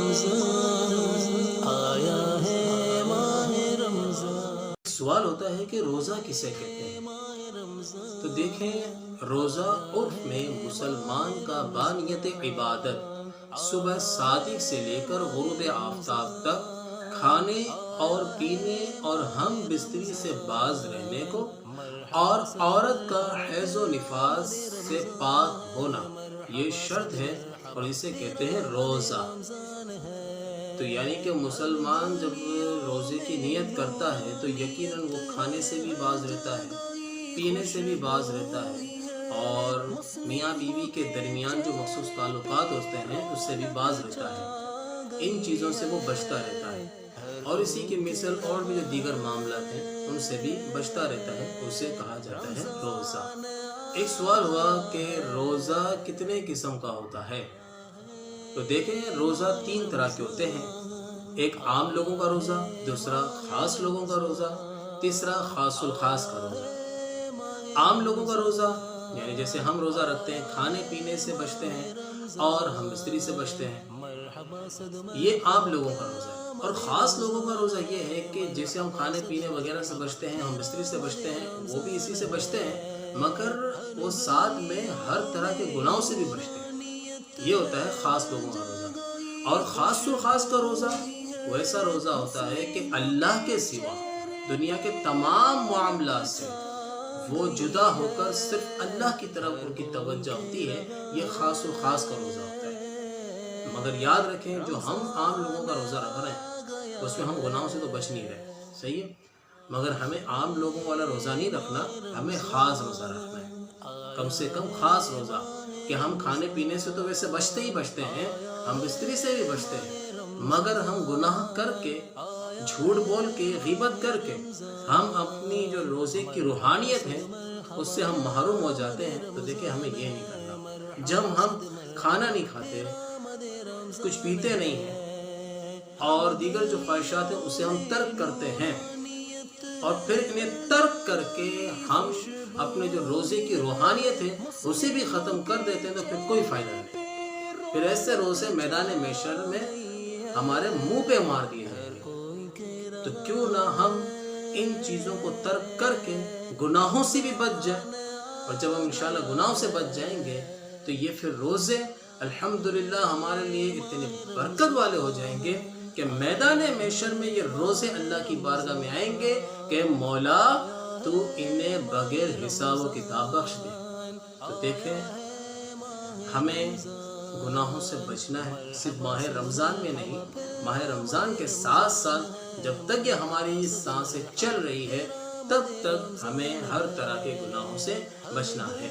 रमज़ान आया है माह रमज़ान। सवाल होता है कि रोज़ा किसे कहते हैं। तो देखें, रोज़ा उर्फ में मुसलमान का बानियत इबादत सुबह सादिक से लेकर गुरूब आफ्ताब तक खाने और पीने और हम बिस्तरी से बाज रहने को और औरत का हैज़ व निफास से पाक होना ये शर्त है और इसे कहते हैं रोज़ा। तो यानी कि मुसलमान जब रोज़े की नियत करता है तो यकीनन वो खाने से भी बाज रहता है, पीने से भी बाज रहता है और मियाँ बीवी के दरमियान जो मखसूस ताल्लुकात होते हैं उससे भी बाज रहता है। इन चीज़ों से वो बचता रहता है और इसी के मिसल और भी जो दीगर मामलात हैं उनसे भी बचता रहता है, उसे कहा जाता है रोज़ा। एक सवाल हुआ कि रोज़ा कितने किस्म का होता है। तो देखें, रोज़ा 3 तरह के होते हैं। एक आम लोगों का रोज़ा, दूसरा ख़ास लोगों का रोज़ा, तीसरा ख़ासुल ख़ास का रोज़ा। आम लोगों का रोज़ा यानी जैसे हम रोज़ा रखते हैं, खाने पीने से बचते हैं और हम बिस्तरी से बचते हैं, ये आम लोगों का रोज़ा है। और ख़ास लोगों का रोज़ा ये है कि जैसे हम खाने पीने वगैरह से बचते हैं, हम बिस्तरी से बचते हैं, वो भी इसी से बचते हैं, मगर वो साथ में हर तरह के गुनाहों से भी बचते हैं। ये होता है ख़ास लोगों का रोज़ा। और ख़ासुल ख़ास का रोज़ा वो ऐसा रोज़ा होता है कि अल्लाह के सिवा दुनिया के तमाम मामला से वो जुदा होकर सिर्फ अल्लाह की तरफ उनकी तवज्जो होती है। ये ख़ासुल ख़ास का रोज़ा होता है। मगर याद रखें, जो हम आम लोगों का रोज़ा रख रहे हैं उसमें हम गुनाहों से तो बच नहीं रहे, सही है, मगर हमें आम लोगों वाला रोज़ा नहीं रखना, हमें ख़ास रोज़ा रखना है। कम से कम ख़ास रोज़ा कि हम खाने पीने से तो वैसे बचते ही बचते हैं, हम बिस्तरी से भी बचते हैं, मगर हम गुनाह करके, झूठ बोल के, ग़ीबत करके हम अपनी जो रोज़े की रूहानियत है उससे हम महरूम हो जाते हैं। तो देखिए, हमें ये नहीं करना। जब हम खाना नहीं खाते, कुछ पीते नहीं हैं और दीगर जो ख्वाहिशात हैं उसे हम तर्क करते हैं और फिर इन्हें तर्क करके हम अपने जो रोज़े की रूहानियत है उसे भी ख़त्म कर देते हैं, तो फिर कोई फ़ायदा नहीं। फिर ऐसे रोज़े मैदान महशर में हमारे मुंह पे मार दिए जाएंगे। तो क्यों ना हम इन चीज़ों को तर्क करके गुनाहों से भी बच जाए, और जब हम इंशाल्लाह गुनाहों से बच जाएंगे तो ये फिर रोज़े अल्हम्दुलिल्लाह हमारे लिए इतने बरकत वाले हो जाएंगे कि मैदान महशर में ये रोज़े अल्लाह की बारगाह में आएंगे कि मौला तू इन्हें बगैर हिसाब व किताब बख्श दे। तो देखें, हमें गुनाहों से बचना है, सिर्फ माह रमज़ान में नहीं, माह रमज़ान के साथ साथ जब तक ये हमारी सांसें चल रही है तब तक हमें हर तरह के गुनाहों से बचना है।